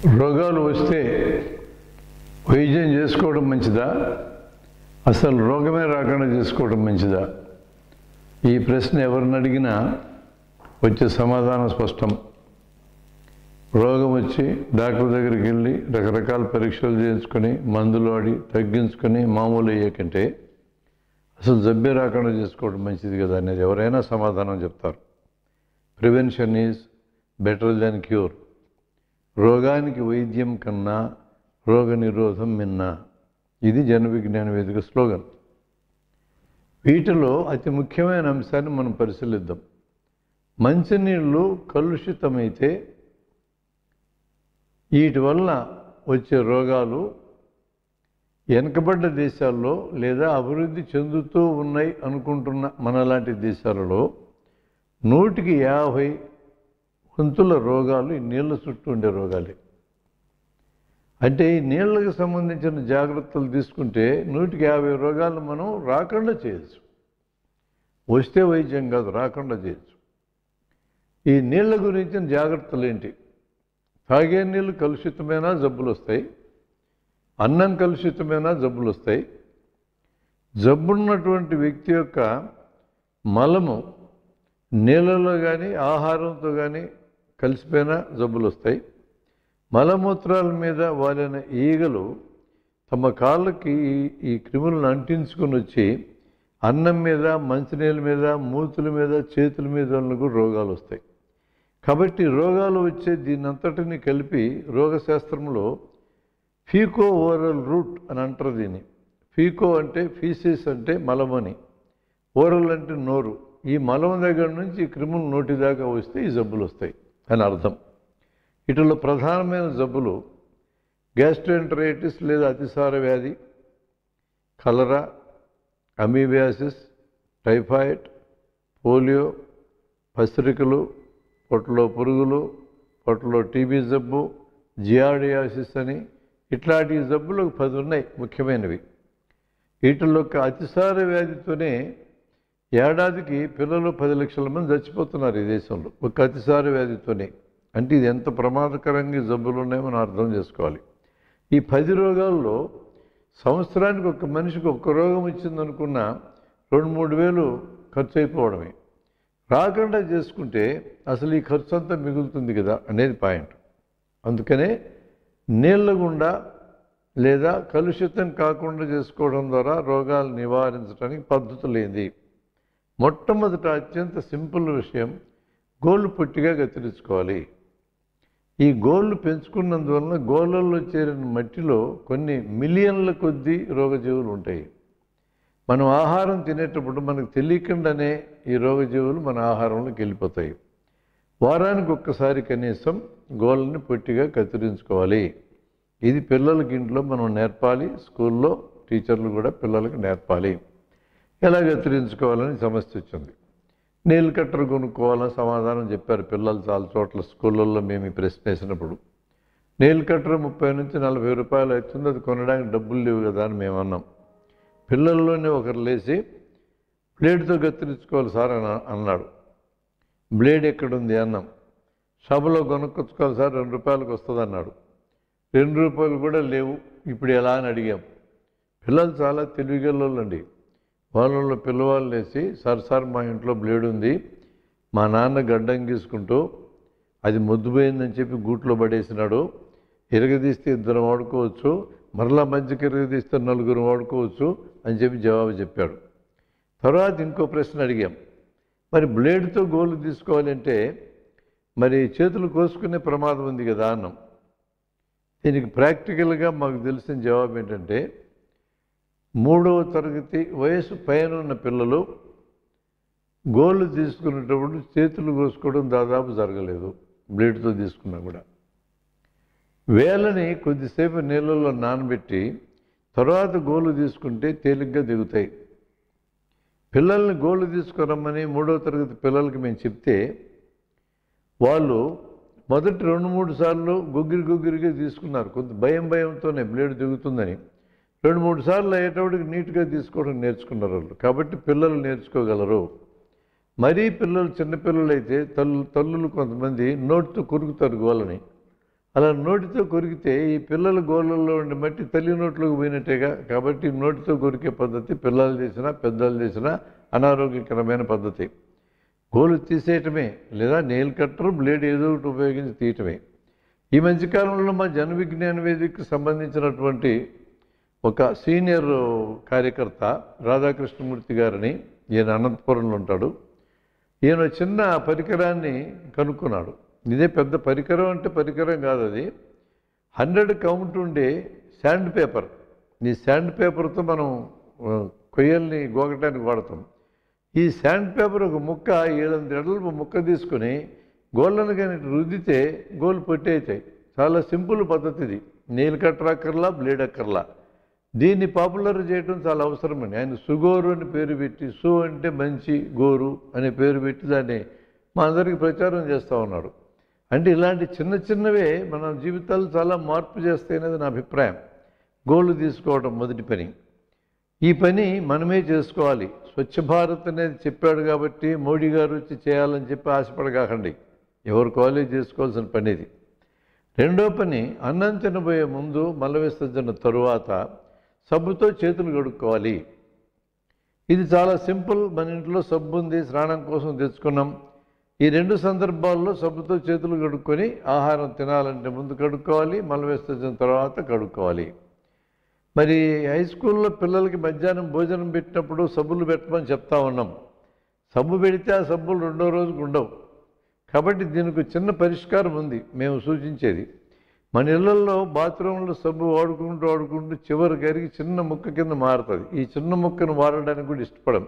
రోగాలు వస్తే వైద్యం చేసుకోవడం మంచిదా, అసలు రోగమే రాకుండా చేసుకోవడం మంచిదా? ఈ ప్రశ్న ఎవరిని అడిగినా వచ్చే సమాధానం స్పష్టం. రోగం వచ్చి డాక్టర్ దగ్గరికి వెళ్ళి రకరకాల పరీక్షలు చేయించుకొని మందులు వాడి తగ్గించుకొని మామూలు అయ్యే కంటే అసలు జబ్బే రాకుండా చేసుకోవడం మంచిది కదా అనేది ఎవరైనా సమాధానం చెప్తారు. Prevention is better than cure. రోగానికి వైద్యం కన్నా రోగ నిరోధం మిన్నా. ఇది జన విజ్ఞాన వేదిక స్లోగన్. వీటిలో అతి ముఖ్యమైన అంశాన్ని మనం పరిశీలిద్దాం. మంచినీళ్ళు కలుషితమైతే వీటి వల్ల వచ్చే రోగాలు వెనుకబడ్డ దేశాల్లో లేదా అభివృద్ధి చెందుతూ ఉన్నాయి అనుకుంటున్న మనలాంటి దేశాలలో 150 వంతుల రోగాలు ఈ నీళ్ళ చుట్టూ ఉండే రోగాలే. అంటే ఈ నీళ్ళకు సంబంధించిన జాగ్రత్తలు తీసుకుంటే 150 రోగాలను మనం రాకుండా చేయొచ్చు. వస్తే వైద్యం కాదు, రాకుండా చేయొచ్చు. ఈ నీళ్ళ గురించిన జాగ్రత్తలు ఏంటి? తాగే నీళ్ళు కలుషితమైన జబ్బులు వస్తాయి, అన్నం కలుషితమైన జబ్బులు వస్తాయి, జబ్బున్నటువంటి వ్యక్తి యొక్క మలము నీళ్ళలో కానీ ఆహారంతో కానీ కలిసిపోయిన జబ్బులు వస్తాయి. మలమూత్రాల మీద వాలిన ఈగలు తమ కాళ్ళకి ఈ క్రిములను అంటించుకొని వచ్చి అన్నం మీద, మంచినీళ్ళ మీద, మూతుల మీద, చేతుల మీద కూడా రోగాలు వస్తాయి. కాబట్టి రోగాలు వచ్చే దీనంతటిని కలిపి రోగశాస్త్రంలో ఫీకో ఓరల్ రూట్ అని అంటారు దీన్ని. ఫీకో అంటే ఫీసిస్ అంటే మలమని, ఓరల్ అంటే నోరు. ఈ మలం దగ్గర నుంచి ఈ క్రిములు నోటి దాకా వస్తే ఈ జబ్బులు వస్తాయి అని అర్థం. వీటిలో ప్రధానమైన జబ్బులు గ్యాస్ట్రోఎంటరైటిస్ లేదా అతిసార వ్యాధి, కలరా, అమీబియాసిస్, టైఫాయిడ్, పోలియో, పసిరికలు, పొట్టలో పురుగులు, పొట్టలో టీబీ జబ్బు, జియార్డియాసిస్ అని ఇట్లాంటి జబ్బులు 10 ఉన్నాయి ముఖ్యమైనవి. వీటిల్లో అతిసార వ్యాధితోనే ఏడాదికి పిల్లలు 10 లక్షల మంది చచ్చిపోతున్నారు ఈ దేశంలో ఒక అతిసార వ్యాధితోనే. అంటే ఇది ఎంత ప్రమాదకరంగా జబ్బులు ఉన్నాయో మనం అర్థం చేసుకోవాలి. ఈ 10 రోగాల్లో సంవత్సరానికి ఒక మనిషికి ఒక్క రోగం వచ్చిందనుకున్న 2-3 వేలు ఖర్చు అయిపోవడమే. రాకుండా చేసుకుంటే అసలు ఈ ఖర్చు అంతా మిగులుతుంది కదా అనేది పాయింట్. అందుకనే నీళ్ళ గుండా లేదా కలుషితం కాకుండా చేసుకోవడం ద్వారా రోగాలు నివారించడానికి పద్ధతులు ఏంది? మొట్టమొదట అత్యంత సింపుల్ విషయం, గోళ్ళు పొట్టిగా కత్తిరించుకోవాలి. ఈ గోళ్ళు పెంచుకున్నందువలన గోళ్ళల్లో చేరిన మట్టిలో కొన్ని మిలియన్ల కొద్దీ రోగజీవులు ఉంటాయి. మనం ఆహారం తినేటప్పుడు మనకు తెలియకుండానే ఈ రోగజీవులు మన ఆహారంలోకి వెళ్ళిపోతాయి. వారానికి ఒక్కసారి కనీసం గోళ్ళని పొట్టిగా కత్తిరించుకోవాలి. ఇది పిల్లలకి ఇంట్లో మనం నేర్పాలి, స్కూల్లో టీచర్లు కూడా పిల్లలకి నేర్పాలి. ఎలా కత్తిరించుకోవాలని సమస్య వచ్చింది. నెయిల్ కట్టర్ కొనుక్కోవాలని సమాధానం చెప్పారు పిల్లలు చాలా చోట్ల. స్కూళ్ళల్లో మేము ఈ ప్రశ్న వేసినప్పుడు నెయిల్ కట్టర్ 30 నుంచి 40 రూపాయలు అవుతుంది, అది కొనడానికి డబ్బులు లేవు కదా అని మేము అన్నాం. పిల్లల్లోనే ఒకరు లేచి బ్లేడ్తో కత్తిరించుకోవాలి సార్ అన్నాడు. బ్లేడ్ ఎక్కడుంది అన్నాం. షాపులో కొనుక్కొచ్చుకోవాలి సార్, 2 రూపాయలకు వస్తుంది అన్నాడు. 2 రూపాయలు కూడా లేవు, ఇప్పుడు ఎలా అని అడిగాం. పిల్లలు చాలా తెలివిగలండి. వాళ్ళలో పిల్లవాళ్ళు లేచి సార్ మా ఇంట్లో బ్లేడ్ ఉంది, మా నాన్న గడ్డం గీసుకుంటూ అది మొద్దుపోయిందని చెప్పి గూట్లో పడేసినాడు, ఇరగదీస్తే 2 వాడుకోవచ్చు, మరలా మధ్యకి ఇరగదీస్తే 4 వాడుకోవచ్చు అని చెప్పి జవాబు చెప్పాడు. తర్వాత ఇంకో ప్రశ్న అడిగాం, మరి బ్లేడ్తో గోలు తీసుకోవాలంటే మరి చేతులు కోసుకునే ప్రమాదం ఉంది కదా అన్నాం. దీనికి ప్రాక్టికల్గా మాకు తెలిసిన జవాబు ఏంటంటే 3వ తరగతి వయసు పైన ఉన్న పిల్లలు గోళ్ళు తీసుకునేటప్పుడు చేతులు కోసుకోవడం దాదాపు జరగలేదు, బ్లేడ్తో తీసుకున్నా కూడా. వేళ్ళని కొద్దిసేపు నీళ్ళల్లో నానబెట్టి తర్వాత గోళ్ళు తీసుకుంటే తేలిగ్గా దిగుతాయి. పిల్లల్ని గోళ్ళు తీసుకురమ్మని 3వ తరగతి పిల్లలకి మేము చెప్తే వాళ్ళు మొదటి 2-3 సార్లు గుగ్గిరిగా తీసుకున్నారు. కొంత భయంతోనే బ్లేడ్ దిగుతుందని. 2-3 సార్లు అయ్యేటప్పటికి నీట్గా తీసుకోవడం నేర్చుకున్నారు వాళ్ళు. కాబట్టి పిల్లలు నేర్చుకోగలరు. మరీ పిల్లలు చిన్నపిల్లలు అయితే తల్లులు కొంతమంది నోటితో కొరుకుతారు గోళ్ళని. అలా నోటితో కొరికితే ఈ పిల్లల గోళ్ళల్లో ఉండే మట్టి తల్లి నోట్లోకి పోయినట్టేగా. కాబట్టి నోటితో కొరికే పద్ధతి పిల్లలు చేసినా పెద్దలు చేసినా అనారోగ్యకరమైన పద్ధతి. గోలు తీసేయటమే, లేదా నెయిల్ కట్టర్ బ్లేడ్ ఏదో ఒకటి ఉపయోగించి తీయటమే. ఈ మధ్యకాలంలో మా జన విజ్ఞాన వేదికకు సంబంధించినటువంటి ఒక సీనియర్ కార్యకర్త రాధాకృష్ణమూర్తి గారిని, ఈయన అనంతపురంలో ఉంటాడు. ఈయన చిన్న పరికరాన్ని కనుక్కున్నాడు. ఇదే పెద్ద పరికరం అంటే పరికరం కాదు, అది 100 కౌంట్ ఉండే శాండ్ పేపర్. ఈ శాండ్ పేపర్తో మనం కొయ్యల్ని గోకటానికి వాడతాం. ఈ శాండ్ పేపర్ ఒక ముక్క 7 ఎడల్పు ముక్క తీసుకొని గోళ్ళను కానీ రుద్దితే గోళ్ళు పొట్టి అవుతాయి. చాలా సింపుల్ పద్ధతి ఇది. నెయిల్ కట్టర్ అక్కర్లా, బ్లేడ్ అక్కర్లా. దీన్ని పాపులర్ చేయడం చాలా అవసరమని ఆయన సుగోరు అని పేరు పెట్టి, సు అంటే మంచి, గోరు అనే పేరు పెట్టి దాన్ని మా అందరికీ ప్రచారం చేస్తూ ఉన్నాడు. అంటే ఇలాంటి చిన్న చిన్నవే మన జీవితాలు చాలా మార్పు చేస్తాయి అనేది నా అభిప్రాయం. గోళ్ళు తీసుకోవడం మొదటి పని. ఈ పని మనమే చేసుకోవాలి. స్వచ్ఛ భారత్ అనేది చెప్పాడు కాబట్టి మోడీ గారు వచ్చి చేయాలని చెప్పి ఆశపడకాకండి. ఎవరు కాలేజ్ చేసుకోవాల్సిన పని ఇది. రెండో పని, అన్నం తినబోయే ముందు మల విసర్జన తరువాత సబ్బుతో చేతులు కడుక్కోవాలి. ఇది చాలా సింపుల్. మన ఇంట్లో సబ్బు ఉంది, స్నానం కోసం తెచ్చుకున్నాం. ఈ 2 సందర్భాల్లో సబ్బుతో చేతులు కడుక్కొని ఆహారం తినాలంటే ముందు కడుక్కోవాలి, మల విసర్జన తర్వాత కడుక్కోవాలి. మరి హై స్కూల్లో పిల్లలకి మధ్యాహ్నం భోజనం పెట్టినప్పుడు సబ్బులు పెట్టమని చెప్తా ఉన్నాం. సబ్బు పెడితే ఆ సబ్బులు 2వ రోజుకు ఉండవు. కాబట్టి దీనికి చిన్న పరిష్కారం ఉంది మేము సూచించేది. మన ఇళ్లలో బాత్రూంలో సబ్బు వాడుకుంటూ చివరి కరిగి చిన్న ముక్క కింద మారుతుంది. ఈ చిన్న ముక్కను వాడడానికి కూడా ఇష్టపడం.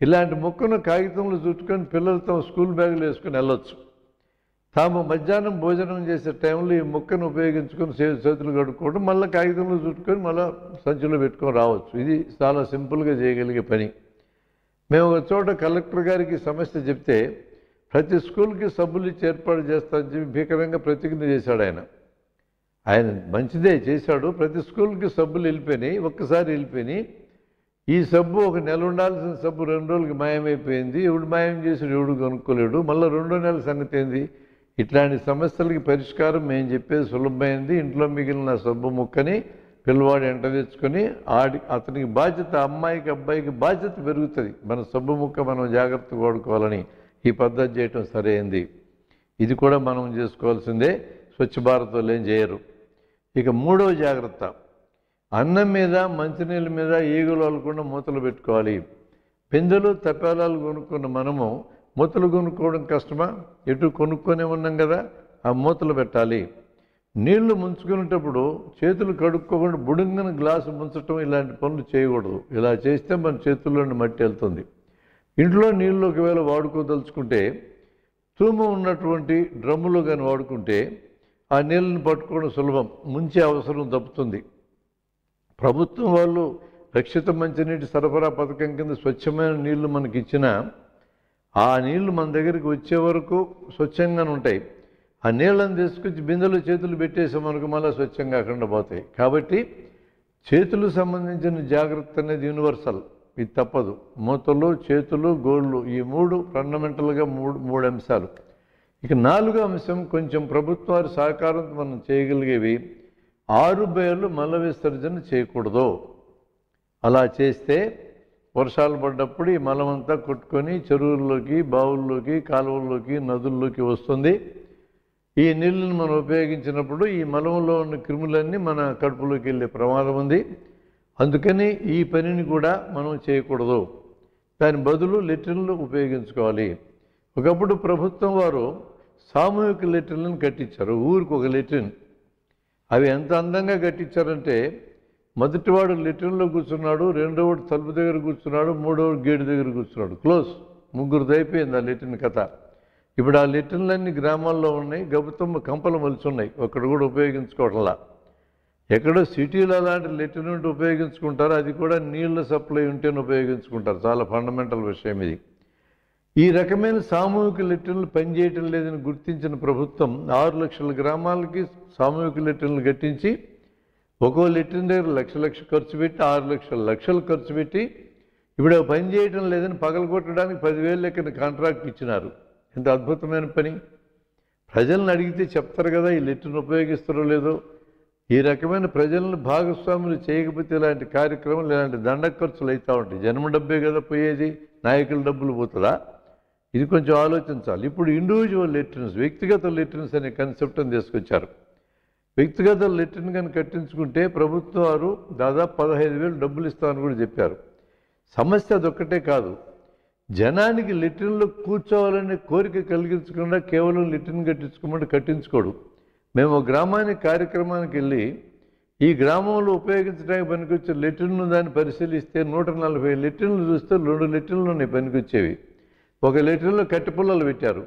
ఇలాంటి ముక్కను కాగితంలో చుట్టుకొని పిల్లలు తమ స్కూల్ బ్యాగులు వేసుకొని వెళ్ళొచ్చు. తాము మధ్యాహ్నం భోజనం చేసే టైంలో ఈ ముక్కను ఉపయోగించుకొని చేతులు కడుక్కోవడం, మళ్ళీ కాగితంలో చుట్టుకొని మళ్ళీ సంచిలో పెట్టుకొని రావచ్చు. ఇది చాలా సింపుల్గా చేయగలిగే పని. మేము ఒక చోట కలెక్టర్ గారికి సమస్య చెప్తే ప్రతి స్కూల్కి సబ్బులు ఇచ్చి ఏర్పాటు చేస్తామని చెప్పి భీకరంగా ప్రతిజ్ఞ చేశాడు ఆయన. ఆయన మంచిదే చేశాడు. ప్రతి స్కూల్కి సబ్బులు వెళ్ళిపోయినాయి, ఒక్కసారి వెళ్ళిపోయినాయి. ఈ సబ్బు ఒక నెల ఉండాల్సిన సబ్బు 2 రోజులకి మాయమైపోయింది. ఎవడు మాయం చేసాడు, ఎవడు కనుక్కోలేడు. మళ్ళీ 2వ నెల సంగతి ఏంది? ఇట్లాంటి సమస్యలకి పరిష్కారం మేము చెప్పేది సులభమైంది. ఇంట్లో మిగిలిన సబ్బు ముక్కని పిల్లవాడు ఎంట తెచ్చుకొని అతనికి బాధ్యత, అమ్మాయికి అబ్బాయికి బాధ్యత పెరుగుతుంది. మన సబ్బు ముక్క మనం జాగ్రత్తగా వాడుకోవాలని ఈ పద్ధతి చేయటం సరైంది. ఇది కూడా మనం చేసుకోవాల్సిందే. స్వచ్ఛ భారత్ వాళ్ళు ఏం చేయరు. ఇక 3వ జాగ్రత్త, అన్నం మీద మంచినీళ్ళ మీద ఈగలు అల్లకుండా మూతలు పెట్టుకోవాలి. బిందెలు తపేలాలు కొనుక్కున్న మనము మూతలు కొనుక్కోవడం కష్టమా? ఎటు కొనుక్కొనే ఉన్నాం కదా, ఆ మూతలు పెట్టాలి. నీళ్లు ముంచుకునేటప్పుడు చేతులు కడుక్కోకుండా బుడుంగన గ్లాసు ముంచటం, ఇలాంటి పనులు చేయకూడదు. ఇలా చేస్తే మన చేతుల్లోని మట్టి వెళ్తుంది. ఇంట్లో నీళ్ళు ఒకవేళ వాడుకోదలుచుకుంటే తూము ఉన్నటువంటి డ్రమ్ములో కానీ వాడుకుంటే ఆ నీళ్ళని పట్టుకోవడం సులభం, ముంచే అవసరం తప్పుతుంది. ప్రభుత్వం వాళ్ళు రక్షిత మంచినీటి సరఫరా పథకం కింద స్వచ్ఛమైన నీళ్లు మనకి ఇచ్చినా ఆ నీళ్లు మన దగ్గరికి వచ్చే వరకు స్వచ్ఛంగానే ఉంటాయి. ఆ నీళ్ళని తీసుకొచ్చి బిందెలో చేతులు పెట్టేసామనుకో మళ్ళీ స్వచ్ఛంగా కాకుండా పోతాయి. కాబట్టి చేతులకు సంబంధించిన జాగ్రత్త అనేది యూనివర్సల్, ఇది తప్పదు. మూతలు, చేతులు, గోళ్ళు, ఈ 3 ఫండమెంటల్గా మూడు అంశాలు. ఇక 4వ అంశం, కొంచెం ప్రభుత్వాల సహకారంతో మనం చేయగలిగేవి. 6 బయలు మల విసర్జన చేయకూడదు. అలా చేస్తే వర్షాలు పడ్డప్పుడు ఈ మలమంతా కొట్టుకొని చెరువుల్లోకి, బావుల్లోకి, కాలువల్లోకి, నదుల్లోకి వస్తుంది. ఈ నీళ్ళని మనం ఉపయోగించినప్పుడు ఈ మలంలో ఉన్న క్రిములన్నీ మన కడుపులోకి వెళ్ళే ప్రమాదం ఉంది. అందుకని ఈ పనిని కూడా మనం చేయకూడదు. దాని బదులు లెట్రిన్లు ఉపయోగించుకోవాలి. ఒకప్పుడు ప్రభుత్వం వారు సామూహిక లెట్రిన్లను కట్టించారు. ఊరికి ఒక లెట్రిన్. అవి ఎంత అందంగా కట్టించారంటే మొదటివాడు లెట్రిన్లో కూర్చున్నాడు, 2వవాడు తలుపు దగ్గర కూర్చున్నాడు, 3వవాడు గేటు దగ్గర కూర్చున్నాడు. క్లోజ్, 3 అయిపోయింది ఆ లెట్రిన్ కథ. ఇప్పుడు ఆ లెట్రిన్లన్నీ గ్రామాల్లో ఉన్నాయి, గబుతమ్మ కంపలు మలుచున్నాయి. ఒక్కడు కూడా ఉపయోగించుకోవట్లా. ఎక్కడో సిటీలో అలాంటి లెట్రిన్ ఉంటే ఉపయోగించుకుంటారు, అది కూడా నీళ్ళ సప్లై ఉంటేనే ఉపయోగించుకుంటారు. చాలా ఫండమెంటల్ విషయం ఇది. ఈ రకమైన సామూహిక లెట్రిన్లు పనిచేయటం లేదని గుర్తించిన ప్రభుత్వం 6 లక్షల గ్రామాలకి సామూహిక లెట్రిన్లు కట్టించి ఒక్కో లెట్రిన్ దగ్గర లక్ష ఖర్చు పెట్టి 6 లక్షలు ఖర్చు పెట్టి ఇప్పుడు పని చేయటం లేదని పగలగొట్టడానికి 10,000 లెక్కన కాంట్రాక్ట్ ఇచ్చినారు. ఎంత అద్భుతమైన పని! ప్రజలను అడిగితే చెప్తారు కదా ఈ లిట్రిన్ ఉపయోగిస్తారో లేదో. ఈ రకమైన ప్రజలను భాగస్వాములు చేయకపోతే ఇలాంటి కార్యక్రమాలు, ఇలాంటి దండ ఖర్చులు అవుతూ ఉంటాయి. జన్మ డబ్బే కదా పోయేది, నాయకుల డబ్బులు పోతుందా? ఇది కొంచెం ఆలోచించాలి. ఇప్పుడు ఇండివిజువల్ లెట్రిన్స్, వ్యక్తిగత లెట్రిన్స్ అనే కాన్సెప్ట్ని తీసుకొచ్చారు. వ్యక్తిగత లెట్రిన్ కానీ కట్టించుకుంటే ప్రభుత్వం వారు దాదాపు 15,000 డబ్బులు ఇస్తామని కూడా చెప్పారు. సమస్య అదొక్కటే కాదు, జనానికి లెట్రిన్లో కూర్చోవాలనే కోరిక కలిగించకుండా కేవలం లెట్రిన్ కట్టించుకోమంటే కట్టించుకోడు. మేము గ్రామానికి కార్యక్రమానికి వెళ్ళి ఈ గ్రామంలో ఉపయోగించడానికి పనికొచ్చే లెట్రిన్ను దాన్ని పరిశీలిస్తే 140 లెట్రిన్లు చూస్తే 2 లెట్రిన్లు ఉన్నాయి పనికొచ్చేవి. ఒక లెట్రిన్లో కట్టిపుల్లలు పెట్టారు.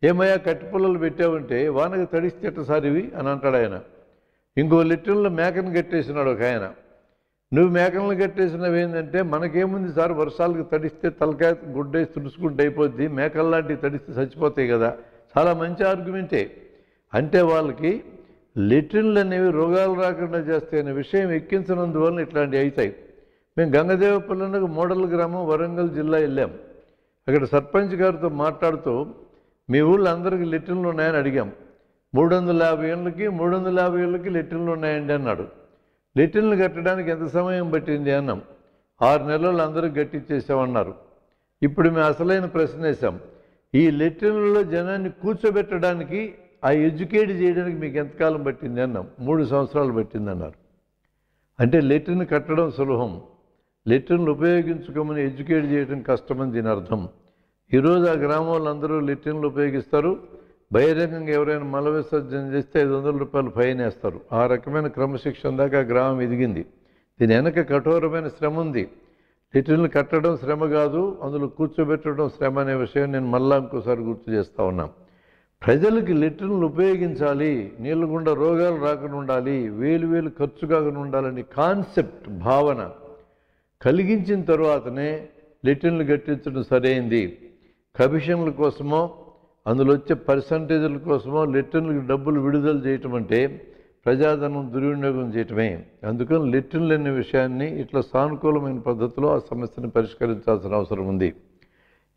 ఏమయ్యా కట్టిపుల్లలు పెట్టావంటే వానకు తడిస్తే ఎట్టసారివి అని అంటాడు ఆయన. ఇంకో లెట్రిన్లో మేకను కట్టేసినాడు ఒక ఆయన. నువ్వు మేకలను కట్టేసినవి ఏంటంటే మనకేముంది సార్, వర్షాలకు తడిస్తే తలకాయ గుడ్డేసి తుడుచుకుంటూ అయిపోద్ది, మేకల్లాంటివి తడిస్తే చచ్చిపోతాయి కదా. చాలా మంచి ఆర్గ్యుమెంటే. అంటే వాళ్ళకి లెట్రిన్లు అనేవి రోగాలు రాకుండా చేస్తాయనే విషయం ఎక్కించినందువల్ల ఇట్లాంటివి అవుతాయి. మేము గంగదేవపల్లికి మోడల్ గ్రామం వరంగల్ జిల్లా వెళ్ళాం. అక్కడ సర్పంచ్ గారితో మాట్లాడుతూ మీ ఊళ్ళో అందరికీ లెట్రిన్లు ఉన్నాయని అడిగాం. 350 ఏళ్ళకి 350 ఏళ్ళకి లెట్రిన్లు ఉన్నాయండి అన్నాడు. లెట్రిన్లు కట్టడానికి ఎంత సమయం పట్టింది అన్నాం. 6 నెలలు అందరూ గట్టించేసామన్నారు. ఇప్పుడు మేము అసలైన ప్రశ్న వేసాం, ఈ లెట్రిన్లలో జనాన్ని కూర్చోబెట్టడానికి, ఆ ఎడ్యుకేట్ చేయడానికి మీకు ఎంతకాలం పట్టింది అన్నాం. 3 సంవత్సరాలు పట్టింది అన్నారు. అంటే లెట్రిన్ కట్టడం సులభం, లెట్రిన్లు ఉపయోగించుకోమని ఎడ్యుకేట్ చేయడం కష్టమని దీని అర్థం. ఈరోజు ఆ గ్రామంలో అందరూ లెట్రిన్లు ఉపయోగిస్తారు. బహిరంగంగా ఎవరైనా మల విసర్జన చేస్తే 500 రూపాయలు ఫైన్ వేస్తారు. ఆ రకమైన క్రమశిక్షణ దాకా గ్రామం ఎదిగింది. దీని వెనక కఠోరమైన శ్రమ ఉంది. లెట్రిన్లు కట్టడం శ్రమ కాదు, అందులో కూర్చోబెట్టడం శ్రమ అనే విషయం నేను మళ్ళా ఇంకోసారి గుర్తు చేస్తూ ఉన్నాను. ప్రజలకి లెట్రిన్లు ఉపయోగించాలి, నీళ్ళ గుండా రోగాలు రాకుండా ఉండాలి, వేలు ఖర్చు కాకుండా ఉండాలని కాన్సెప్ట్, భావన కలిగించిన తర్వాతనే లెట్రిన్లు కట్టించడం సరైంది. కమిషన్ల కోసమో అందులో వచ్చే పర్సంటేజ్ల కోసమో లెట్రిన్లకు డబ్బులు విడుదల చేయటం అంటే ప్రజాధనం దుర్వినియోగం చేయటమే. అందుకని లెట్రిన్లు అనే విషయాన్ని ఇట్లా సానుకూలమైన పద్ధతిలో ఆ సమస్యను పరిష్కరించాల్సిన అవసరం ఉంది.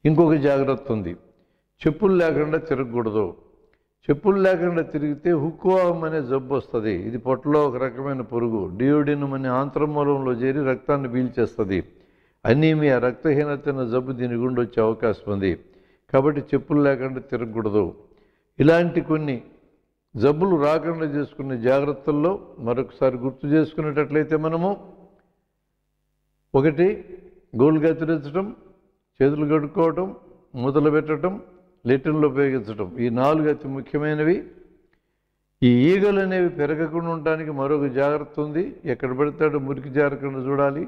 ఇంకొక జాగ్రత్త ఉంది, చెప్పులు లేకుండా తిరగకూడదు. చెప్పులు లేకుండా తిరిగితే హుక్వామ్ అనే జబ్బు వస్తుంది. ఇది పొట్టలో ఒక రకమైన పురుగు, డియోడినం అనే ఆంత్రమూలంలో చేరి రక్తాన్ని పీల్చేస్తుంది. అనీమియా, రక్తహీనత అనే జబ్బు దీని గుండా వచ్చే అవకాశం ఉంది. కాబట్టి చెప్పులు లేకుండా తిరగకూడదు. ఇలాంటి కొన్ని జబ్బులు రాకుండా చేసుకునే జాగ్రత్తల్లో మరొకసారి గుర్తు చేసుకునేటట్లయితే మనము 1 గోళ్ళు కత్తిరించడం, చేతులు కడుక్కోవటం, మూతలు పెట్టడం, లెట్రిన్లు ఉపయోగించడం, ఈ 4 అతి ముఖ్యమైనవి. ఈ ఈగలు అనేవి పెరగకుండా ఉండడానికి మరొక జాగ్రత్త ఉంది. ఎక్కడ పెడతాడో మురికి జారకుండా చూడాలి.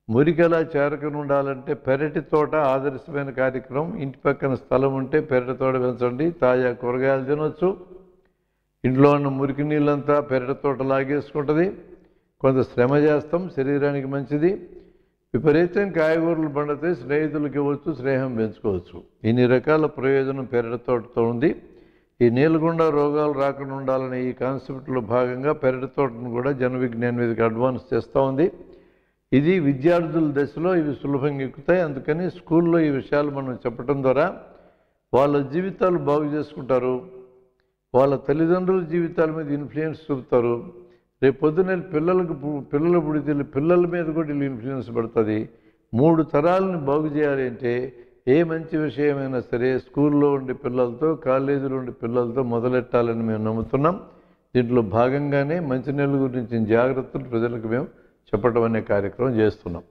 మురికి ఎలా చేరకుండా ఉండాలంటే పెరటి తోట ఆదర్శమైన కార్యక్రమం. ఇంటి పక్కన స్థలం ఉంటే పెరటి తోట పెంచండి, తాజా కూరగాయలు తినొచ్చు. ఇంట్లో ఉన్న మురికి నీళ్ళంతా పెరటి తోట లాగేసుకుంటుంది. కొంత శ్రమ చేస్తాం, శరీరానికి మంచిది. విపరీతం కాయగూరలు పండితే స్నేహితులకి ఇవ్వచ్చు, స్నేహం పెంచుకోవచ్చు. ఇన్ని రకాల ప్రయోజనం పెరటి తోటతో ఉంది. ఈ నీళ్ళగుండా రోగాలు రాకుండా ఉండాలనే ఈ కాన్సెప్ట్లో భాగంగా పెరటి తోటను కూడా జన విజ్ఞాన వేదిక అడ్వాన్స్ చేస్తూ ఉంది. ఇది విద్యార్థుల దశలో ఇవి సులభంగా ఎక్కుతాయి. అందుకని స్కూల్లో ఈ విషయాలు మనం చెప్పడం ద్వారా వాళ్ళ జీవితాలు బాగు చేసుకుంటారు, వాళ్ళ తల్లిదండ్రుల జీవితాల మీద ఇన్ఫ్లుయెన్స్ చూపుతారు. రేపు పొద్దున్న పిల్లలు పుడితే పిల్లల మీద కూడా వీళ్ళు ఇన్ఫ్లుయెన్స్ పడుతుంది. 3 తరాలను బాగు చేయాలి అంటే ఏ మంచి విషయమైనా సరే స్కూల్లో ఉండే పిల్లలతో, కాలేజీలో ఉండే పిల్లలతో మొదలెట్టాలని మేము నమ్ముతున్నాం. దీంట్లో భాగంగానే మంచినీళ్ళ గురించి జాగ్రత్తలు ప్రజలకు మేము చెప్పడం అనే కార్యక్రమం చేస్తున్నాం.